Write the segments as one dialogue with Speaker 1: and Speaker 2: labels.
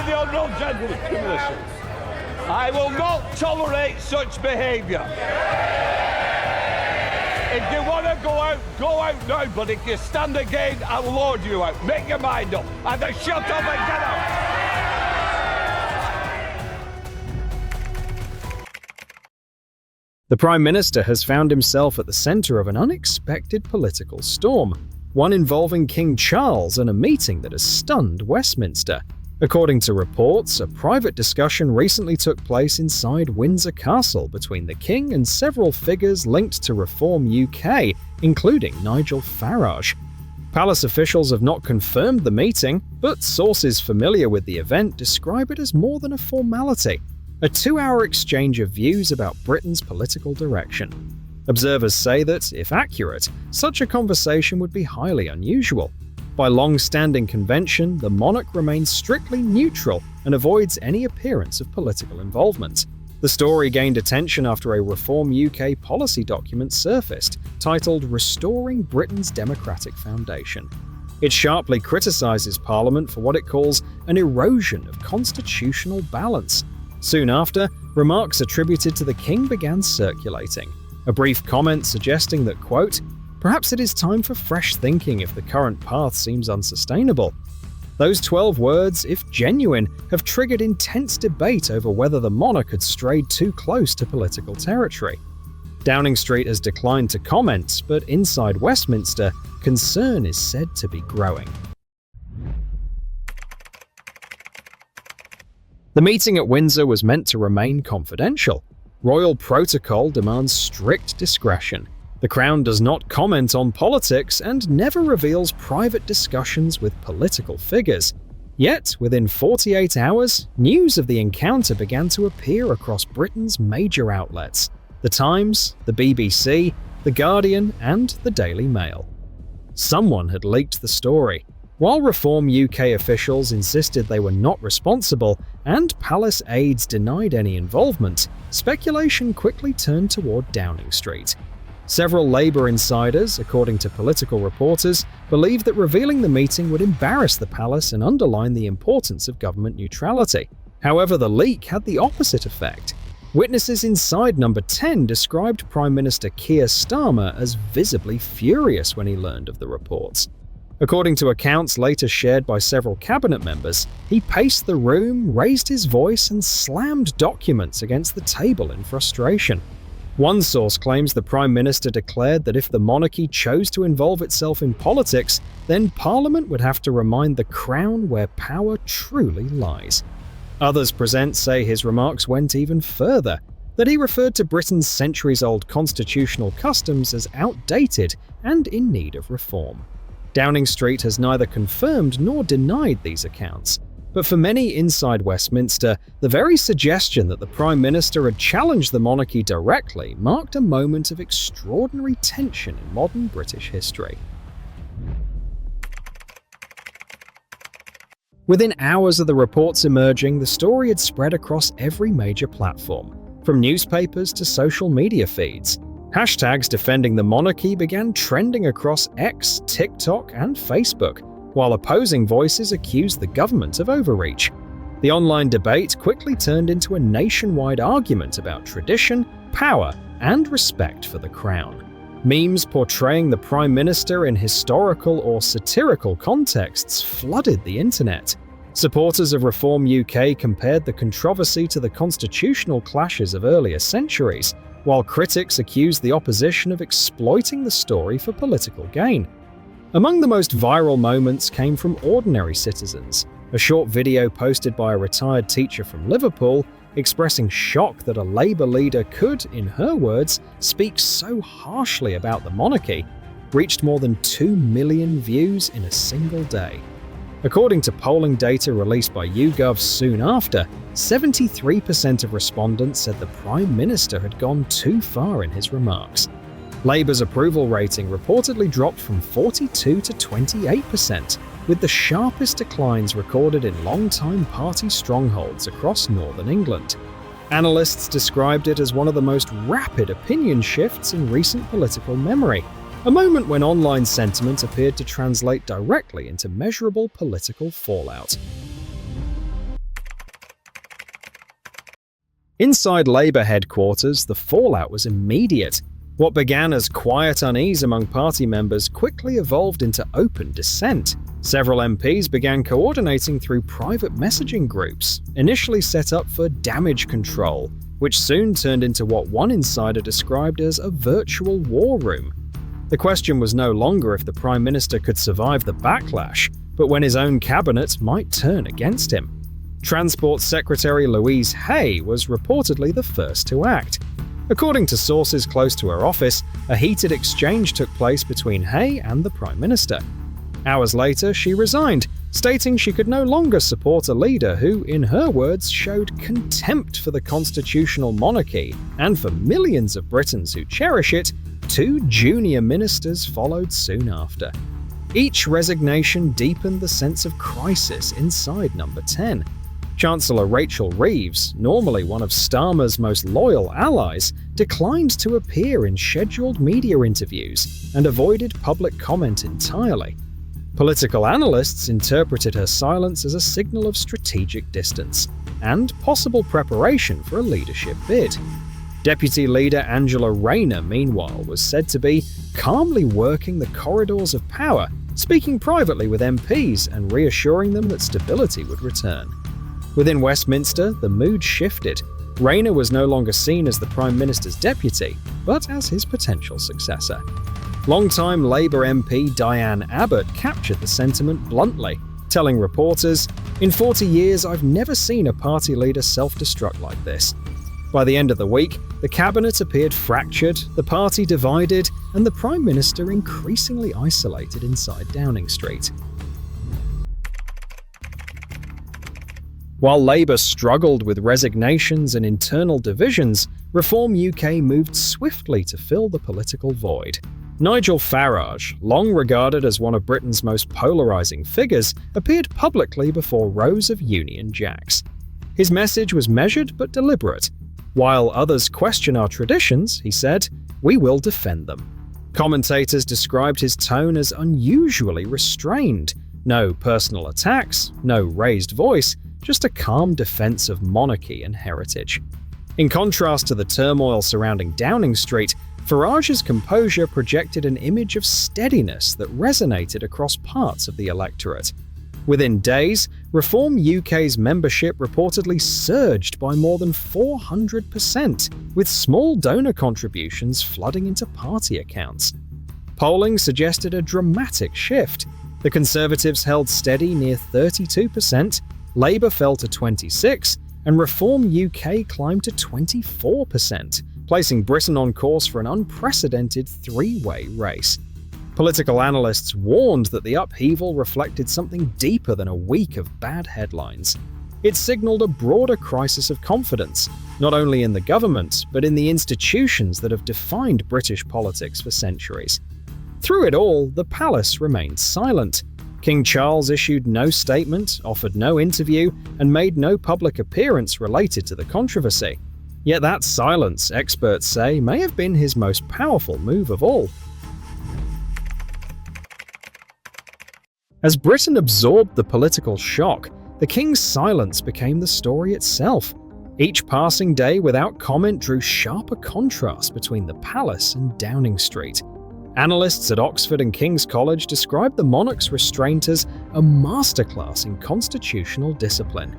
Speaker 1: the honourable gentleman. Give me this. I will not tolerate such behaviour. If you want to go out now, but if you stand again, I will order you out. Make your mind up. Either shut up and get out.
Speaker 2: The Prime Minister has found himself at the centre of an unexpected political storm, one involving King Charles and a meeting that has stunned Westminster. According to reports, a private discussion recently took place inside Windsor Castle between the King and several figures linked to Reform UK, including Nigel Farage. Palace officials have not confirmed the meeting, but sources familiar with the event describe it as more than a formality, a 2-hour exchange of views about Britain's political direction. Observers say that, if accurate, such a conversation would be highly unusual. By long-standing convention, the monarch remains strictly neutral and avoids any appearance of political involvement. The story gained attention after a Reform UK policy document surfaced, titled Restoring Britain's Democratic Foundation. It sharply criticises Parliament for what it calls an erosion of constitutional balance. Soon after, remarks attributed to the King began circulating. A brief comment suggesting that, quote, "Perhaps it is time for fresh thinking if the current path seems unsustainable." Those 12 words, if genuine, have triggered intense debate over whether the monarch had strayed too close to political territory. Downing Street has declined to comment, but inside Westminster, concern is said to be growing. The meeting at Windsor was meant to remain confidential. Royal protocol demands strict discretion. The Crown does not comment on politics and never reveals private discussions with political figures. Yet, within 48 hours, news of the encounter began to appear across Britain's major outlets: The Times, the BBC, The Guardian, and the Daily Mail. Someone had leaked the story. While Reform UK officials insisted they were not responsible and palace aides denied any involvement, speculation quickly turned toward Downing Street. Several Labour insiders, according to political reporters, believed that revealing the meeting would embarrass the palace and underline the importance of government neutrality. However, the leak had the opposite effect. Witnesses inside Number 10 described Prime Minister Keir Starmer as visibly furious when he learned of the reports. According to accounts later shared by several cabinet members, he paced the room, raised his voice, and slammed documents against the table in frustration. One source claims the Prime Minister declared that if the monarchy chose to involve itself in politics, then Parliament would have to remind the Crown where power truly lies. Others present say his remarks went even further, that he referred to Britain's centuries-old constitutional customs as outdated and in need of reform. Downing Street has neither confirmed nor denied these accounts. But for many inside Westminster, the very suggestion that the Prime Minister had challenged the monarchy directly marked a moment of extraordinary tension in modern British history. Within hours of the reports emerging, the story had spread across every major platform, from newspapers to social media feeds. Hashtags defending the monarchy began trending across X, TikTok, and Facebook, while opposing voices accused the government of overreach. The online debate quickly turned into a nationwide argument about tradition, power, and respect for the Crown. Memes portraying the Prime Minister in historical or satirical contexts flooded the internet. Supporters of Reform UK compared the controversy to the constitutional clashes of earlier centuries, while critics accused the opposition of exploiting the story for political gain. Among the most viral moments came from ordinary citizens. A short video posted by a retired teacher from Liverpool expressing shock that a Labour leader could, in her words, speak so harshly about the monarchy, reached more than 2 million views in a single day. According to polling data released by YouGov soon after, 73% of respondents said the Prime Minister had gone too far in his remarks. Labour's approval rating reportedly dropped from 42% to 28%, with the sharpest declines recorded in long-time party strongholds across northern England. Analysts described it as one of the most rapid opinion shifts in recent political memory, a moment when online sentiment appeared to translate directly into measurable political fallout. Inside Labour headquarters, the fallout was immediate. What began as quiet unease among party members quickly evolved into open dissent. Several MPs began coordinating through private messaging groups, initially set up for damage control, which soon turned into what one insider described as a virtual war room. The question was no longer if the Prime Minister could survive the backlash, but when his own cabinet might turn against him. Transport Secretary Louise Hay was reportedly the first to act. According to sources close to her office, a heated exchange took place between Hay and the Prime Minister. Hours later, she resigned, stating she could no longer support a leader who, in her words, showed contempt for the constitutional monarchy, and for millions of Britons who cherish it, 2 junior ministers followed soon after. Each resignation deepened the sense of crisis inside Number 10. Chancellor Rachel Reeves, normally one of Starmer's most loyal allies, declined to appear in scheduled media interviews and avoided public comment entirely. Political analysts interpreted her silence as a signal of strategic distance and possible preparation for a leadership bid. Deputy Leader Angela Rayner, meanwhile, was said to be calmly working the corridors of power, speaking privately with MPs and reassuring them that stability would return. Within Westminster, the mood shifted. Rayner was no longer seen as the Prime Minister's deputy, but as his potential successor. Longtime Labour MP Diane Abbott captured the sentiment bluntly, telling reporters, "In 40 years, I've never seen a party leader self-destruct like this." By the end of the week, the cabinet appeared fractured, the party divided, and the Prime Minister increasingly isolated inside Downing Street. While Labour struggled with resignations and internal divisions, Reform UK moved swiftly to fill the political void. Nigel Farage, long regarded as one of Britain's most polarising figures, appeared publicly before rows of Union Jacks. His message was measured but deliberate. While others question our traditions, he said, we will defend them. Commentators described his tone as unusually restrained. No personal attacks, no raised voice, just a calm defense of monarchy and heritage. In contrast to the turmoil surrounding Downing Street, Farage's composure projected an image of steadiness that resonated across parts of the electorate. Within days, Reform UK's membership reportedly surged by more than 400%, with small donor contributions flooding into party accounts. Polling suggested a dramatic shift. The Conservatives held steady near 32%, Labour fell to 26%, and Reform UK climbed to 24%, placing Britain on course for an unprecedented three-way race. Political analysts warned that the upheaval reflected something deeper than a week of bad headlines. It signalled a broader crisis of confidence, not only in the government, but in the institutions that have defined British politics for centuries. Through it all, the palace remained silent. King Charles issued no statement, offered no interview, and made no public appearance related to the controversy. Yet that silence, experts say, may have been his most powerful move of all. As Britain absorbed the political shock, the King's silence became the story itself. Each passing day without comment drew sharper contrast between the palace and Downing Street. Analysts at Oxford and King's College described the monarch's restraint as a masterclass in constitutional discipline.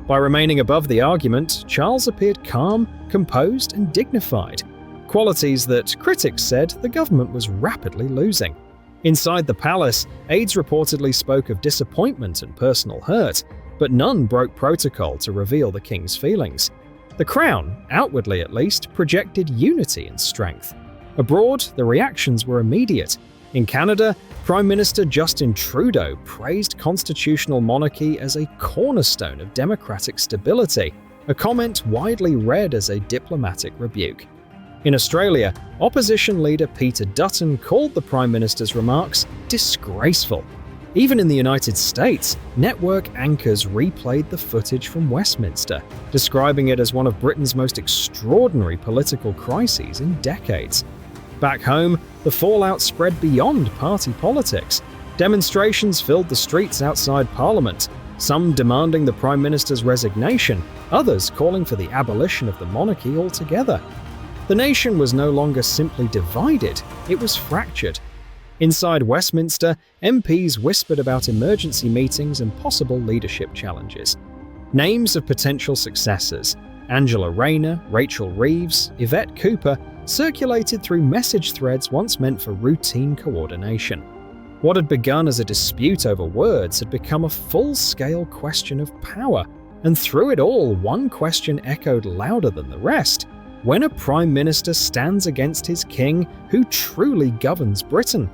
Speaker 2: By remaining above the argument, Charles appeared calm, composed, and dignified, qualities that critics said the government was rapidly losing. Inside the palace, aides reportedly spoke of disappointment and personal hurt, but none broke protocol to reveal the king's feelings. The crown, outwardly at least, projected unity and strength. Abroad, the reactions were immediate. In Canada, Prime Minister Justin Trudeau praised constitutional monarchy as a cornerstone of democratic stability, a comment widely read as a diplomatic rebuke. In Australia, opposition leader Peter Dutton called the Prime Minister's remarks disgraceful. Even in the United States, network anchors replayed the footage from Westminster, describing it as one of Britain's most extraordinary political crises in decades. Back home, the fallout spread beyond party politics. Demonstrations filled the streets outside Parliament. some demanding the Prime Minister's resignation, others calling for the abolition of the monarchy altogether. The nation was no longer simply divided, it was fractured. Inside Westminster, MPs whispered about emergency meetings and possible leadership challenges. Names of potential successors, Angela Rayner, Rachel Reeves, Yvette Cooper, circulated through message threads once meant for routine coordination. What had begun as a dispute over words had become a full-scale question of power, and through it all, one question echoed louder than the rest. When a Prime Minister stands against his king, who truly governs Britain?